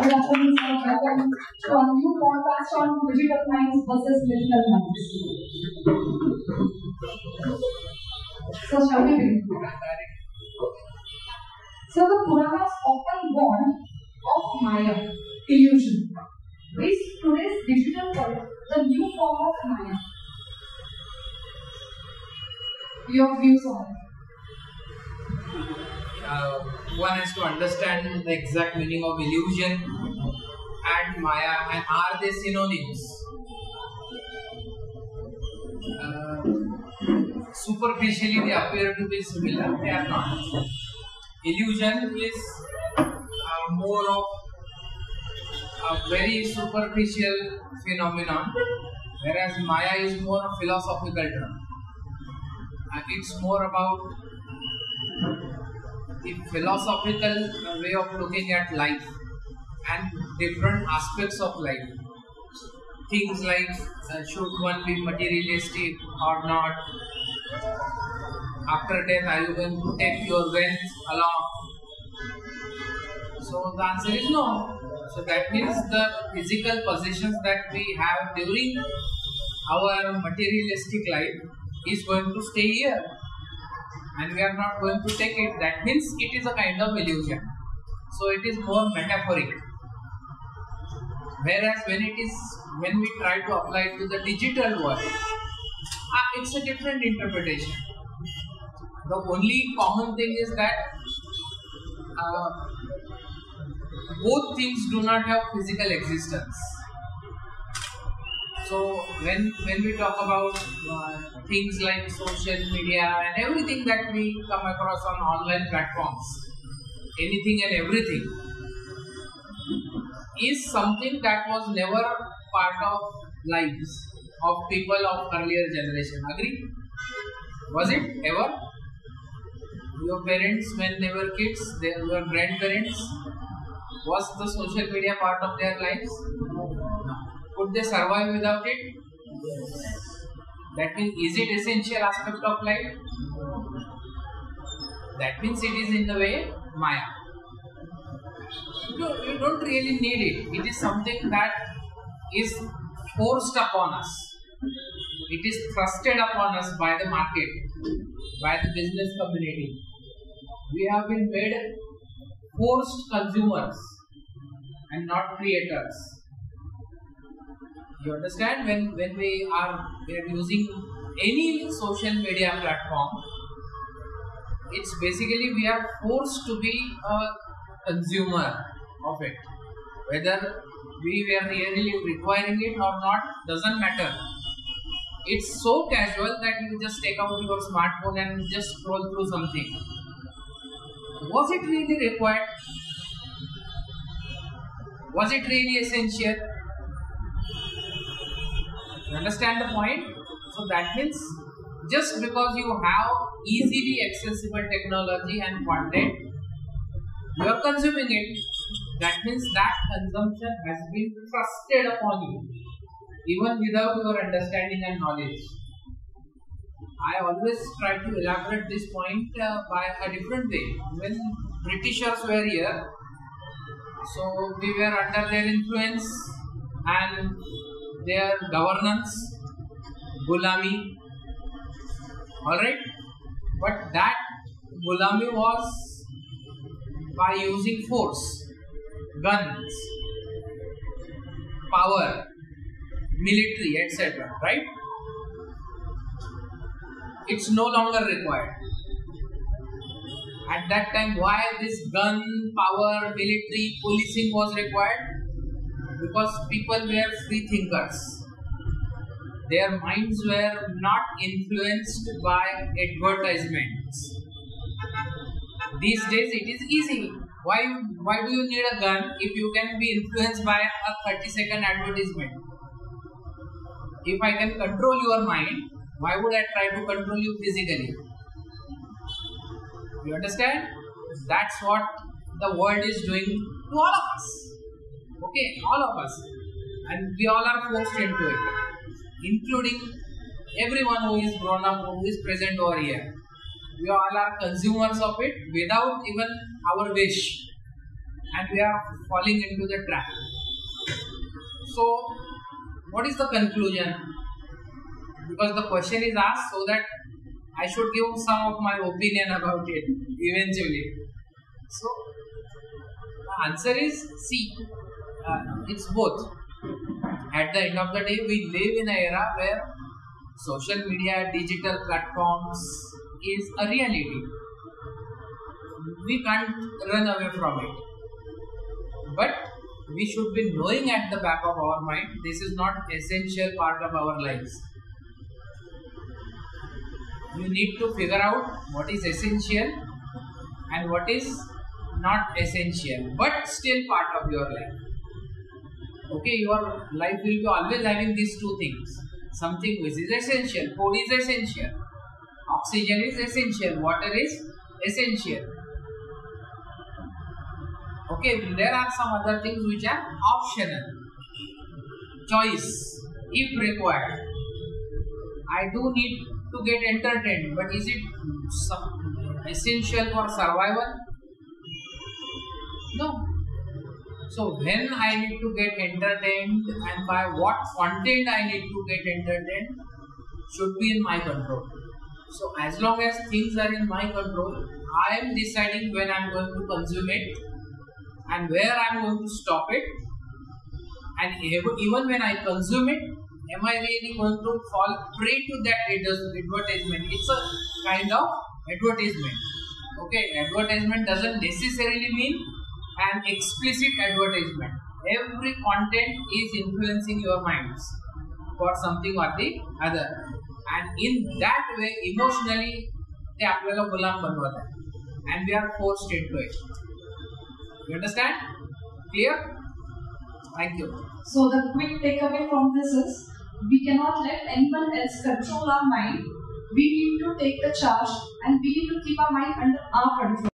Good afternoon, sir. Welcome to our new podcast on digital minds versus digital minds. So, shall we begin? So, the Puranas often warn of Maya, illusion. Is today's digital world the new form of Maya? Your views on it? One has to understand the exact meaning of illusion and Maya, and are they synonyms? Superficially they appear to be similar, they are not. Illusion is more of a very superficial phenomenon, whereas Maya is more a philosophical term. It's more about the philosophical way of looking at life and different aspects of life. Things like should one be materialistic or not? After death, are you going to take your wealth along? So the answer is no. So that means the physical possessions that we have during our materialistic life is going to stay here, and we are not going to take it. That means it is a kind of illusion. So it is more metaphoric. Whereas when we try to apply it to the digital world, it's a different interpretation. The only common thing is that both things do not have physical existence. So when we talk about things like social media and everything that we come across on online platforms, anything and everything is something that was never part of lives of people of earlier generation. Agree? Was it ever? Your parents, when they were kids, your grandparents, was the social media part of their lives? No. Could they survive without it? That means, is it essential aspect of life? That means it is in the way Maya. You don't really need it. It is something that is forced upon us. It is thrusted upon us by the market, by the business community. We have been made forced consumers and not creators. You understand? When we are using any social media platform, it's basically we are forced to be a consumer of it. Whether we were really requiring it or not doesn't matter. It's so casual that you just take out your smartphone and just scroll through something. Was it really required? Was it really essential? You understand the point? So that means just because you have easily accessible technology and content, you are consuming it. That means that consumption has been thrusted upon you, even without your understanding and knowledge. I always try to elaborate this point by a different way. When Britishers were here, so we were under their influence and their governance, Gulami, alright? But that Gulami was by using force, guns, power, military, etc. Right? It's no longer required. At that time, why this gun, power, military, policing was required? Because people were free thinkers. Their minds were not influenced by advertisements. These days it is easy. Why do you need a gun if you can be influenced by a 30-second advertisement? If I can control your mind, why would I try to control you physically? You understand? That's what the world is doing to all of us. Okay, all of us. And we all are forced into it, including everyone who is grown up, who is present over here. We all are consumers of it without even our wish. and we are falling into the trap. So, what is the conclusion? Because the question is asked so that I should give some of my opinion about it eventually. So, the answer is C. It's both. At the end of the day, we live in an era where social media, digital platforms is a reality. We can't run away from it. But we should be knowing at the back of our mind, this is not essential part of our lives. You need to figure out what is essential and what is not essential, but still part of your life. Okay, your life will be always having these two things. Something which is essential. Food is essential. Oxygen is essential. Water is essential. Okay, there are some other things which are optional. Choice, if required. I do need to get entertained, but is it essential for survival? No. So when I need to get entertained and by what content I need to get entertained should be in my control. So as long as things are in my control, I am deciding when I am going to consume it and where I am going to stop it, and even when I consume it, am I really going to fall prey to that advertisement? It's a kind of advertisement. Okay, advertisement doesn't necessarily mean an explicit advertisement. Every content is influencing your minds for something or the other, and in that way emotionally they आपल्याला गुलाम बनवत आहे, and we are forced into it. You understand? Clear? Thank you. So the quick takeaway from this is, we cannot let anyone else control our mind. We need to take the charge and we need to keep our mind under our control.